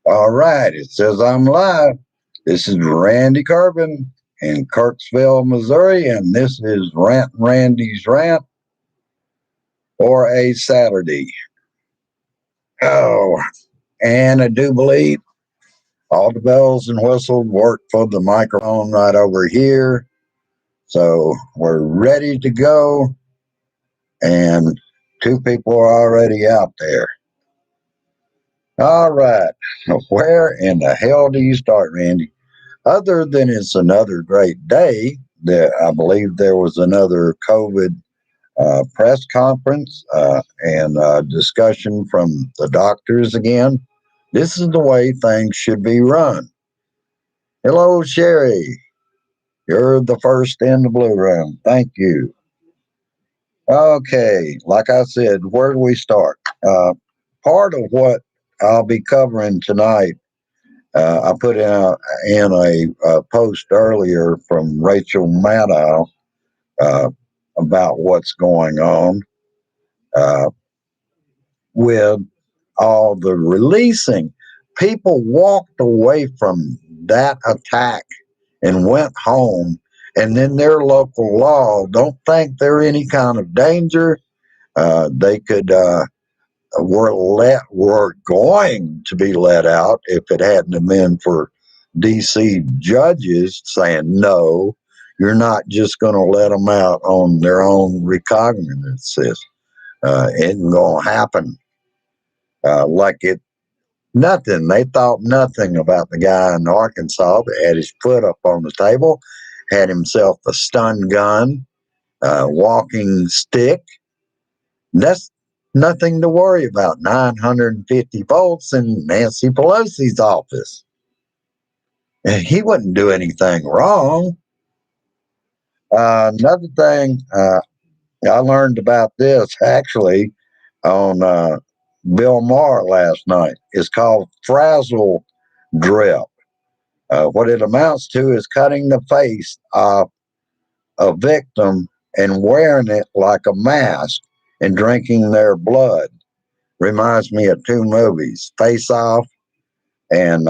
All right, it says I'm live. This is Randy Carbon in Kirksville, Missouri, and this is Randy's Rant for a Saturday. Oh, and I do believe all the bells and whistles work for the microphone right over here. So we're ready to go, and two people are already out there. All right, where in the hell do you start, Randy? Other than it's another great day, I believe there was another COVID press conference and discussion from the doctors again. This is the way things should be run. Hello, Sherry. You're the first in the blue room. Thank you. Okay, like I said, where do we start? Part of what I'll be covering tonight, I put in a post earlier from Rachel Maddow uh, about what's going on uh, with all the releasing. People walked away from that attack and went home, and then their local law don't think they're any kind of danger. They could were going to be let out if it hadn't been for DC judges saying no. You're not just going to let them out on their own recognizances. It ain't going to happen. Like it, nothing. They thought nothing about the guy in Arkansas that had his foot up on the table, had himself a stun gun, walking stick. That's nothing to worry about. 950 volts in Nancy Pelosi's office. And he wouldn't do anything wrong. Another thing I learned about this actually on Bill Maher last night. It's called frazzle drip. What it amounts to is cutting the face of a victim and wearing it like a mask and drinking their blood. Reminds me of two movies, Face Off and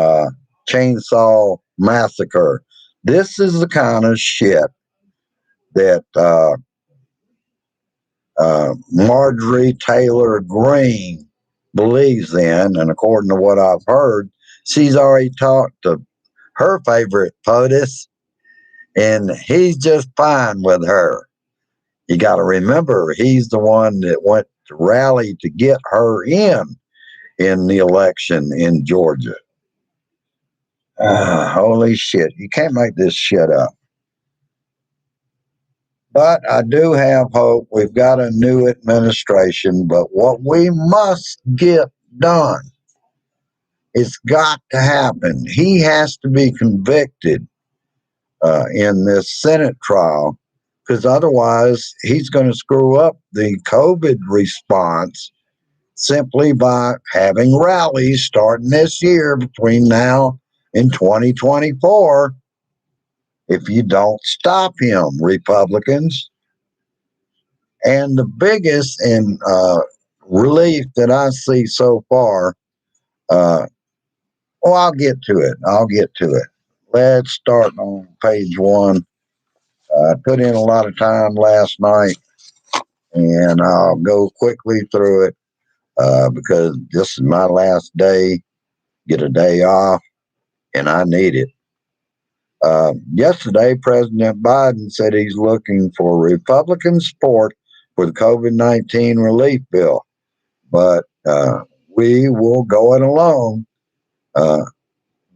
Chainsaw Massacre. This is the kind of shit that Marjorie Taylor Greene believes in, and according to what I've heard, she's already talked to her favorite POTUS, and he's just fine with her. You got to remember, he's the one that went to rally to get her in the election in Georgia. Holy shit. You can't make this shit up. But I do have hope. We've got a new administration, but what we must get done, it's got to happen. He has to be convicted in this Senate trial because otherwise he's going to screw up the COVID response simply by having rallies starting this year between now and 2024 if you don't stop him, Republicans. And the biggest and relief that I see so far, uh, I'll get to it. I'll get to it. Let's start on page one. I put in a lot of time last night, and I'll go quickly through it because this is my last day, get a day off, and I need it. Yesterday, President Biden said he's looking for Republican support for the COVID-19 relief bill, but we will go it alone.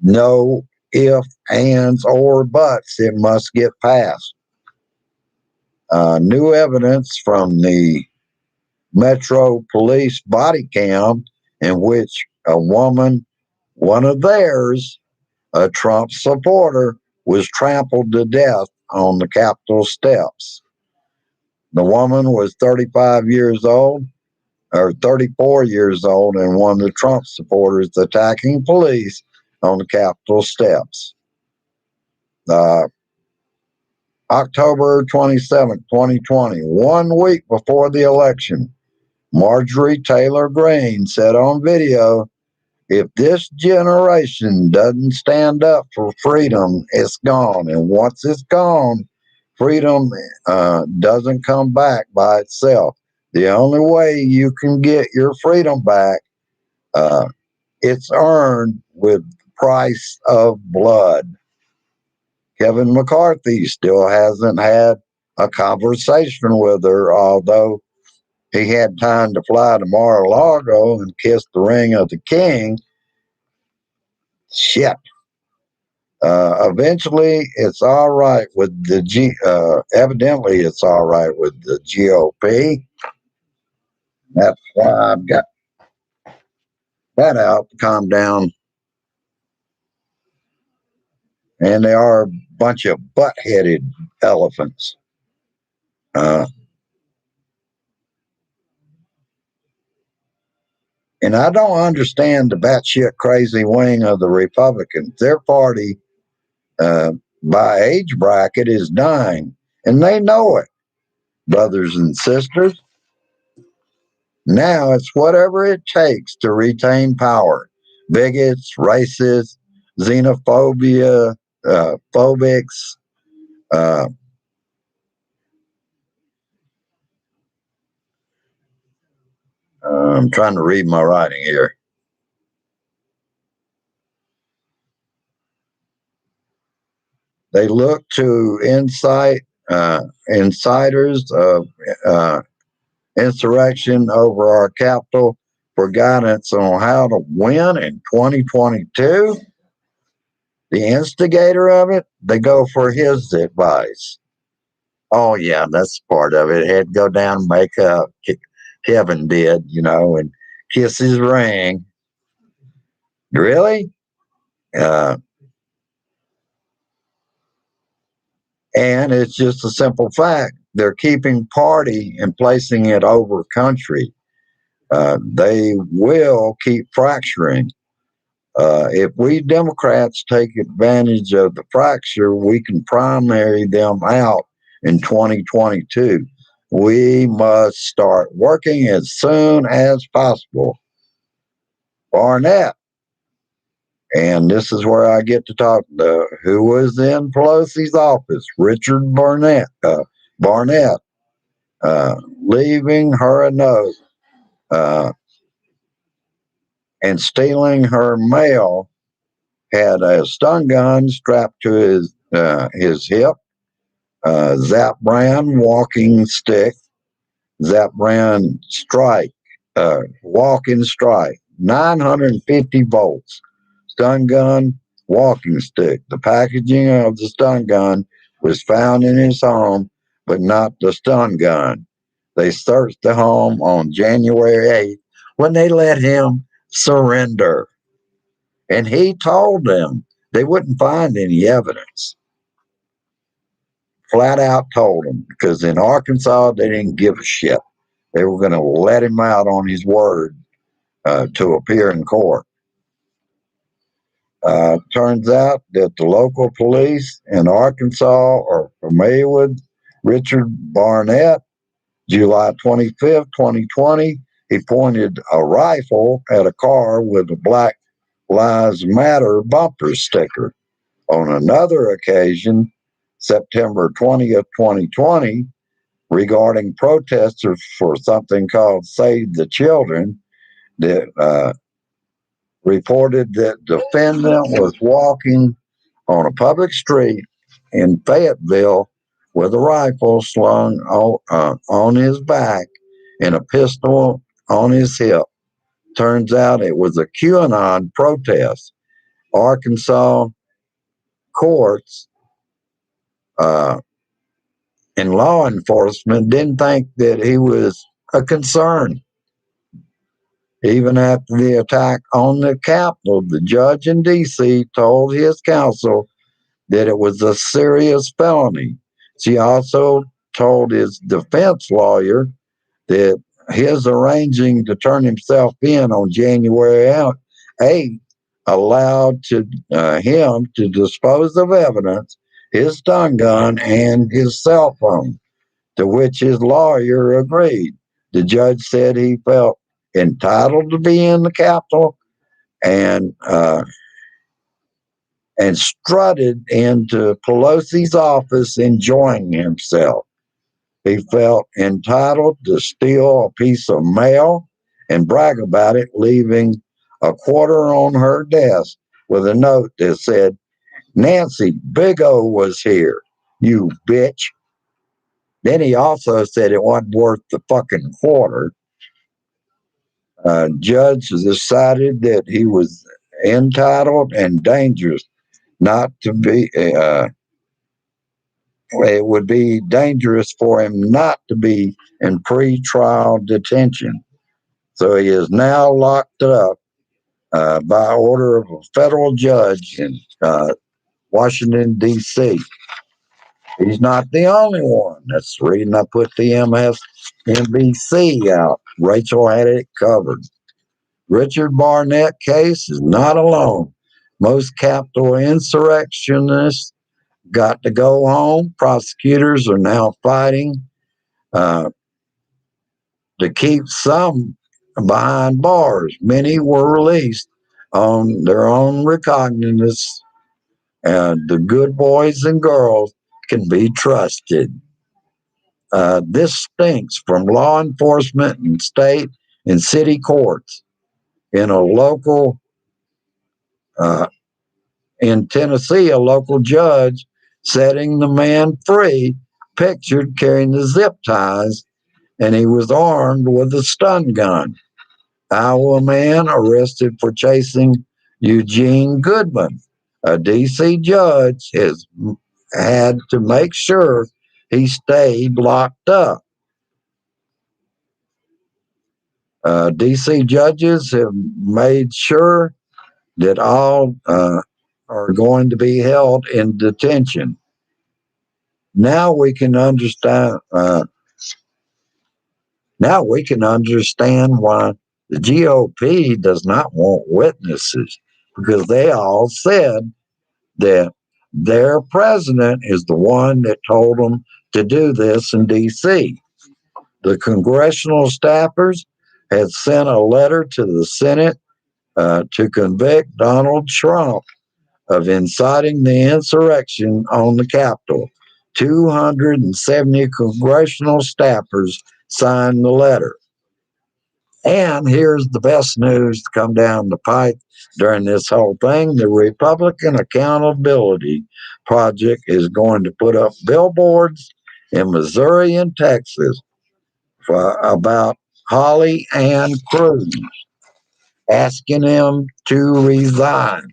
No if, ands, or buts. It must get passed. New evidence from the Metro Police body cam in which a woman, one of theirs, a Trump supporter, was trampled to death on the Capitol steps. The woman was 35 years old, or 34 years old, and one of the Trump supporters attacking police on the Capitol steps. Uh, October 2020, 1 week before the election, Marjorie Taylor Greene said on video If this generation doesn't stand up for freedom, it's gone. And once it's gone, freedom doesn't come back by itself. The only way you can get your freedom back, uh, it's earned with the price of blood. Kevin McCarthy still hasn't had a conversation with her, although he had time to fly to Mar-a-Lago and kiss the ring of the king. Shit. Eventually, it's all right with the evidently, it's all right with the GOP. That's why I've got that out to calm down. And they are a bunch of butt-headed elephants. Uh, and I don't understand the batshit crazy wing of the Republicans. Their party, uh, by age bracket, is dying, and they know it, brothers and sisters. Now it's whatever it takes to retain power. Bigots, racists, xenophobia, phobics. Uh, I'm trying to read my writing here. They look to insiders of uh, insurrection over our capital for guidance on how to win in 2022. The instigator of it, they go for his advice. Oh yeah, that's part of it. Had to go down and make up. Kevin did, and kiss his ring. Really? Uh, and it's just a simple fact. They're keeping party and placing it over country. They will keep fracturing. If we Democrats take advantage of the fracture, we can primary them out in 2022. We must start working as soon as possible. Barnett, and this is where I get to talk to who was in Pelosi's office, Richard Barnett, leaving her a note and stealing her mail, had a stun gun strapped to his hip, Zap Brand walking stick, Zap Brand strike, walking strike, 950 volts, stun gun, walking stick. The packaging of the stun gun was found in his home, but not the stun gun. They searched the home on January 8th when they let him surrender. And he told them they wouldn't find any evidence. Flat out told them, because in Arkansas, they didn't give a shit. They were going to let him out on his word to appear in court. Turns out that the local police in Arkansas are familiar with Richard Barnett. July 25th, 2020, he pointed a rifle at a car with a Black Lives Matter bumper sticker. On another occasion, September 20th, 2020, regarding protesters for something called Save the Children, that reported that the defendant was walking on a public street in Fayetteville with a rifle slung on his back and a pistol on his hip. Turns out it was a QAnon protest. Arkansas courts uh, and law enforcement didn't think that he was a concern. Even after the attack on the Capitol, the judge in D.C. told his counsel that it was a serious felony. She also told his defense lawyer that his arranging to turn himself in on January 8th allowed him to dispose of evidence, his stun gun, and his cell phone, to which his lawyer agreed. The judge said he felt entitled to be in the Capitol, and strutted into Pelosi's office enjoying himself. He felt entitled to steal a piece of mail and brag about it, leaving a quarter on her desk with a note that said, "Nancy, Big O was here, you bitch." Then he also said it wasn't worth the fucking quarter. Judge decided that he was entitled and dangerous not to be, it would be dangerous for him not to be in pre-trial detention. So he is now locked up by order of a federal judge in Washington, D.C. He's not the only one. That's the reason I put the MSNBC out. Rachel had it covered. Richard Barnett case is not alone. Most Capitol insurrectionists got to go home. Prosecutors are now fighting uh, to keep some behind bars. Many were released on their own recognizance, and the good boys and girls can be trusted. This stinks from law enforcement and state and city courts. In a local, uh, in Tennessee, a local judge setting the man free, pictured carrying the zip ties, and he was armed with a stun gun. Iowa man arrested for chasing Eugene Goodman. A D.C. judge has had to make sure he stayed locked up. D.C. judges have made sure that all are going to be held in detention. Now we can understand. Now we can understand why the GOP does not want witnesses, because they all said that their president is the one that told them to do this in D.C. The congressional staffers had sent a letter to the Senate to convict Donald Trump of inciting the insurrection on the Capitol. 270 congressional staffers signed the letter. And here's the best news to come down the pipe during this whole thing. The Republican Accountability Project is going to put up billboards in Missouri and Texas about Holly Ann Cruz, asking him to resign.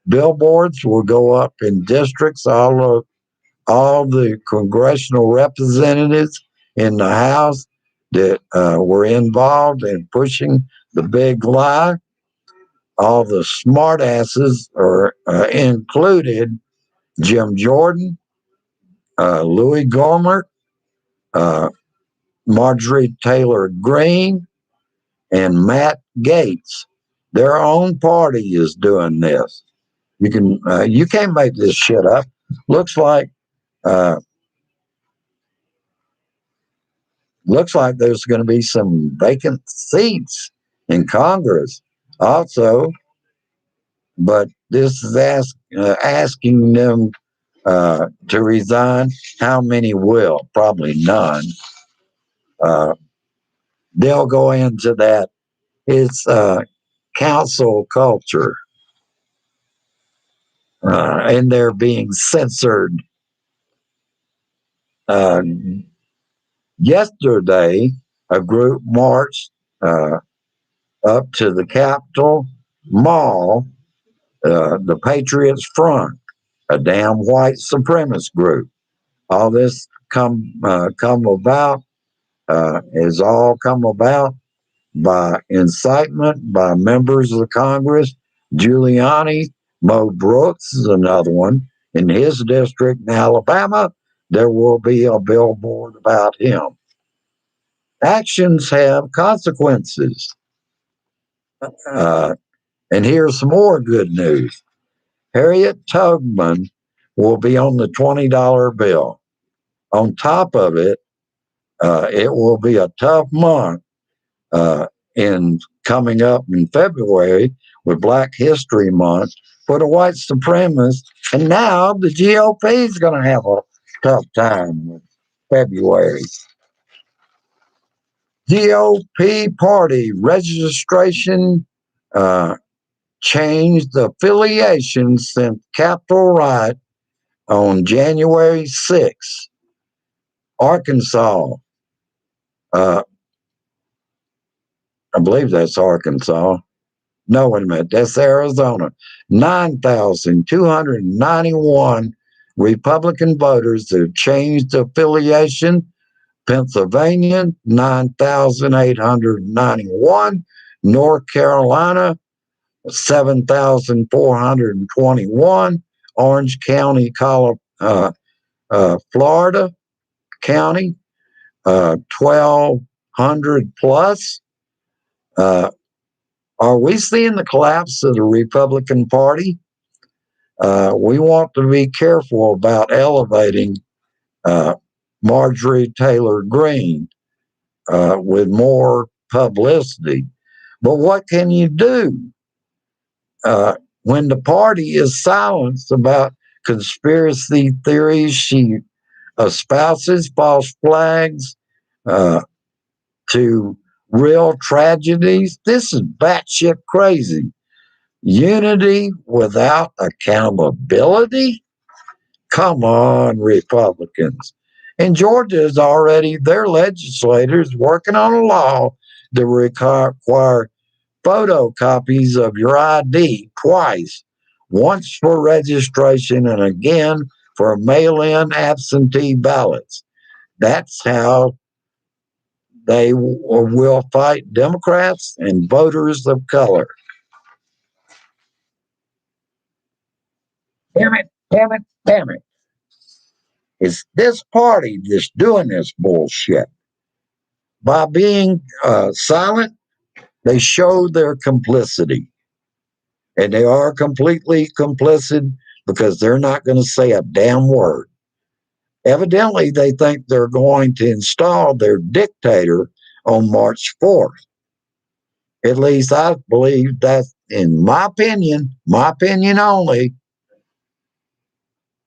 Billboards will go up in districts all the congressional representatives in the House that were involved in pushing the big lie. All the smartasses are included: Jim Jordan, Louis Gohmert, uh, Marjorie Taylor Greene, and Matt Gaetz. Their own party is doing this. You can't make this shit up. Looks like uh, looks like there's going to be some vacant seats in Congress also, but this is asking them to resign. How many will? Probably none. Uh, they'll go into that. It's council culture, and they're being censored. Uh, Yesterday, a group marched up to the Capitol Mall, the Patriots Front, a damn white supremacist group. All this come about is all come about by incitement by members of the Congress. Giuliani, Mo Brooks is another one. In his district in Alabama, there will be a billboard about him. Actions have consequences. Uh, and here's some more good news. Harriet Tubman will be on the $20 bill. On top of it, it will be a tough month in coming up in February with Black History Month for the white supremacists. And now the GOP is going to have a tough time with February. GOP party registration changed affiliation since Capitol riot on January 6th. Arkansas, uh, I believe that's Arkansas. No, wait a minute, that's Arizona. 9,291 Republican voters have changed affiliation. Pennsylvania, 9,891. North Carolina, 7,421. Orange County, Florida County, 1,200 plus. Are we seeing the collapse of the Republican Party? We want to be careful about elevating Marjorie Taylor Greene with more publicity. But what can you do when the party is silenced about conspiracy theories? She espouses false flags to real tragedies. This is batshit crazy. Unity without accountability? Come on, Republicans. In Georgia is already their legislators working on a law that require photocopies of your ID twice, once for registration and again for mail-in absentee ballots. That's how they will fight Democrats and voters of color. Damn it, damn it, damn it. It's this party that's doing this bullshit. By being silent, they show their complicity. And they are completely complicit because they're not going to say a damn word. Evidently, they think they're going to install their dictator on March 4th. At least I believe that, in my opinion only,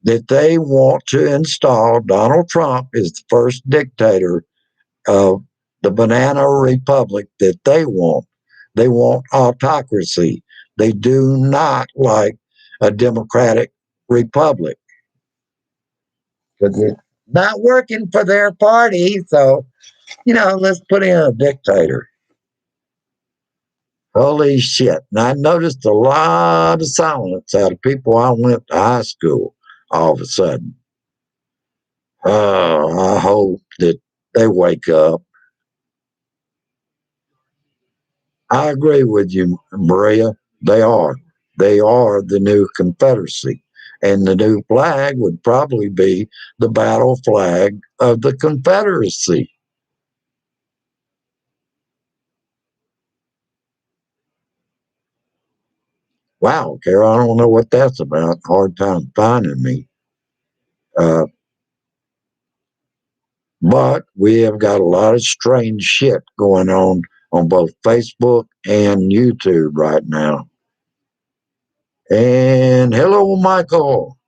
that they want to install Donald Trump as the first dictator of the banana republic that they want. They want autocracy. They do not like a democratic republic. But it's not working for their party, so, let's put in a dictator. Holy shit. And I noticed a lot of silence out of people I went to high school all of a sudden. I hope that they wake up. I agree with you, Maria. They are. They are the new Confederacy. And the new flag would probably be the battle flag of the Confederacy. Wow, Carol, I don't know what that's about. Hard time finding me. Uh, but we have got a lot of strange shit going on both Facebook and YouTube right now. And hello, Michael.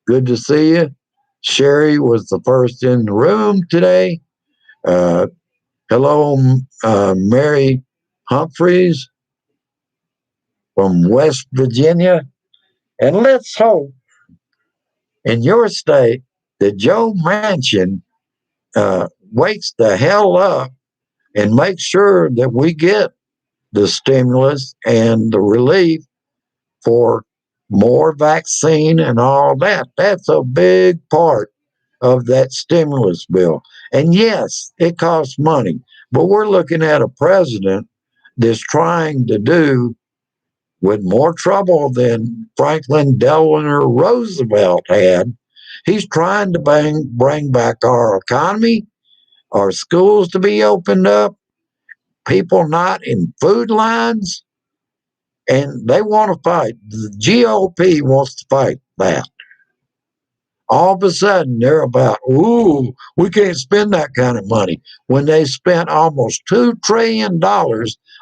Good to see you. Sherry was the first in the room today. Uh, hello, Mary Humphreys from West Virginia. And let's hope in your state that Joe Manchin wakes the hell up and makes sure that we get the stimulus and the relief for more vaccine and all that. That's a big part of that stimulus bill. And yes, it costs money, but we're looking at a president that's trying to do with more trouble than Franklin Delano Roosevelt had. He's trying to bring back our economy, our schools to be opened up, people not in food lines, and they want to fight. The GOP wants to fight that. All of a sudden, they're about, ooh, we can't spend that kind of money when they spent almost $2 trillion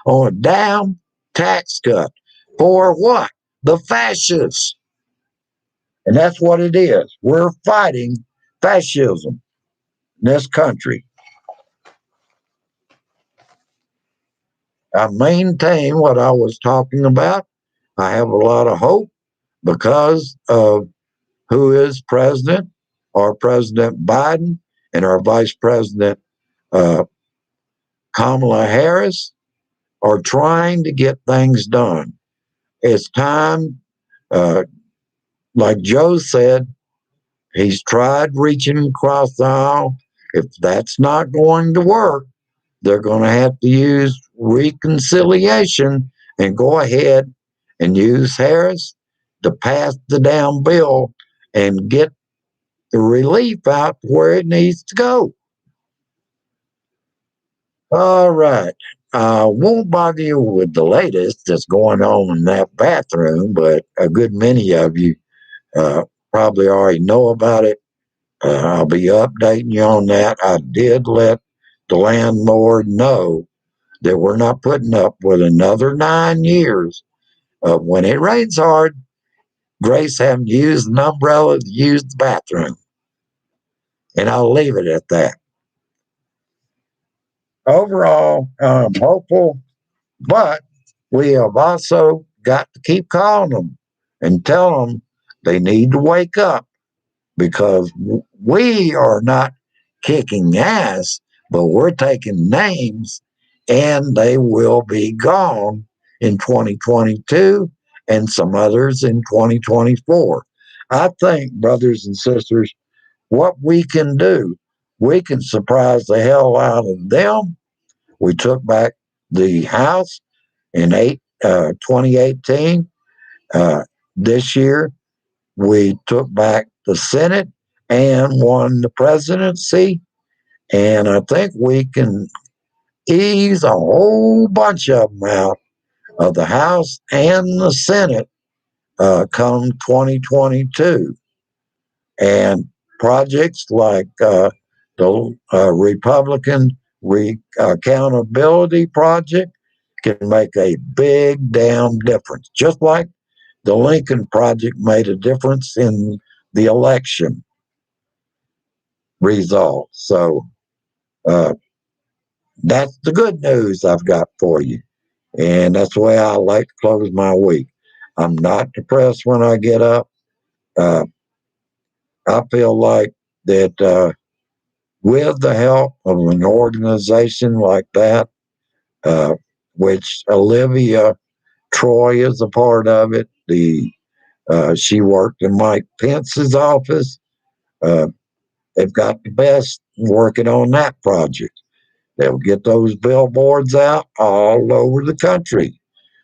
on a damn tax cut. For what? The fascists. And that's what it is. We're fighting fascism in this country. I maintain what I was talking about. I have a lot of hope because of who is president, our President Biden and our Vice President uh, Kamala Harris are trying to get things done. It's time, uh, like Joe said, he's tried reaching across the aisle. If that's not going to work, they're going to have to use reconciliation and go ahead and use Harris to pass the damn bill and get the relief out where it needs to go. All right. I won't bother you with the latest that's going on in that bathroom, but a good many of you uh, probably already know about it. I'll be updating you on that. I did let the landlord know that we're not putting up with another 9 years of when it rains hard, Grace having to use an umbrella to use the bathroom. And I'll leave it at that. Overall, I'm hopeful, but we have also got to keep calling them and tell them they need to wake up because we are not kicking ass, but we're taking names and they will be gone in 2022 and some others in 2024. I think, brothers and sisters, what we can do, we can surprise the hell out of them. We took back the House in 2018. This year, we took back the Senate and won the presidency. And I think we can ease a whole bunch of them out of the House and the Senate come 2022. And projects like the Republican Accountability Project can make a big damn difference, just like the Lincoln Project made a difference in the election result. So uh, that's the good news I've got for you. And that's the way I like to close my week. I'm not depressed when I get up. Uh, I feel like that with the help of an organization like that, uh, which Olivia Troy is a part of it, she worked in Mike Pence's office. Uh, they've got the best working on that project. They'll get those billboards out all over the country.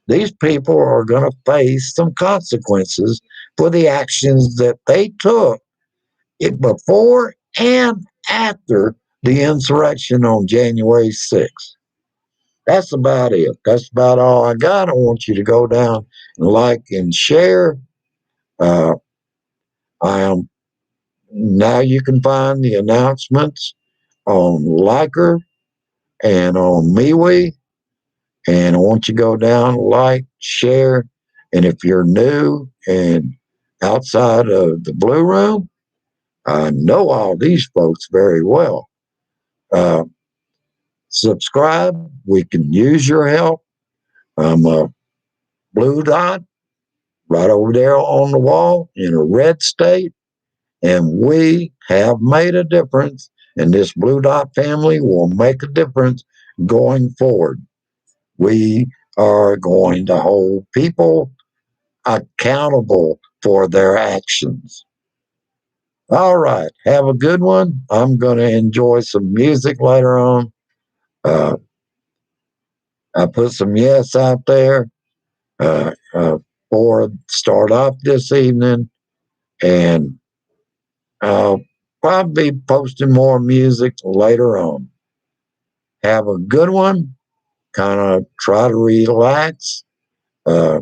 These people are going to face some consequences for the actions that they took before and after the insurrection on January 6th. That's about it. That's about all I got. I want you to go down and like and share. Uh, I am now. You can find the announcements on Liker and on MeWe. And I want you to go down, like, share. And if you're new and outside of the Blue Room, I know all these folks very well. Uh, Subscribe. We can use your help. I'm a blue dot right over there on the wall in a red state. And we have made a difference. And this blue dot family will make a difference going forward. We are going to hold people accountable for their actions. All right. Have a good one. I'm going to enjoy some music later on. Uh, I put some yes out there uh, uh, for start off this evening, and I'll probably be posting more music later on. Have a good one. Kind of try to relax. Uh,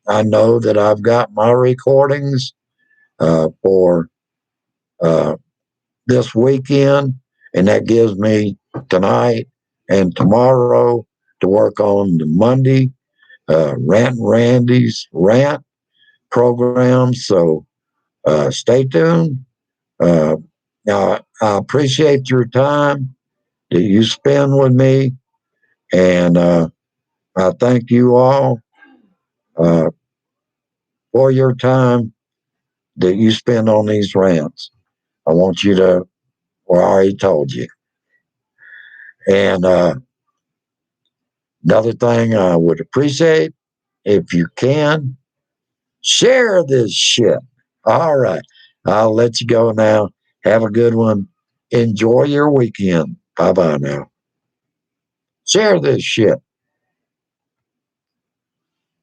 I know that I've got my recordings for uh, this weekend, and that gives me tonight and tomorrow to work on the Monday Rant and Randy's Rant program. So stay tuned. Uh, now, I appreciate your time that you spend with me, and I thank you all uh, for your time that you spend on these rants. I want you to, well, I already told you. And another thing I would appreciate if you can share this shit. All right. I'll let you go now. Have a good one. Enjoy your weekend. Bye bye now. Share this shit.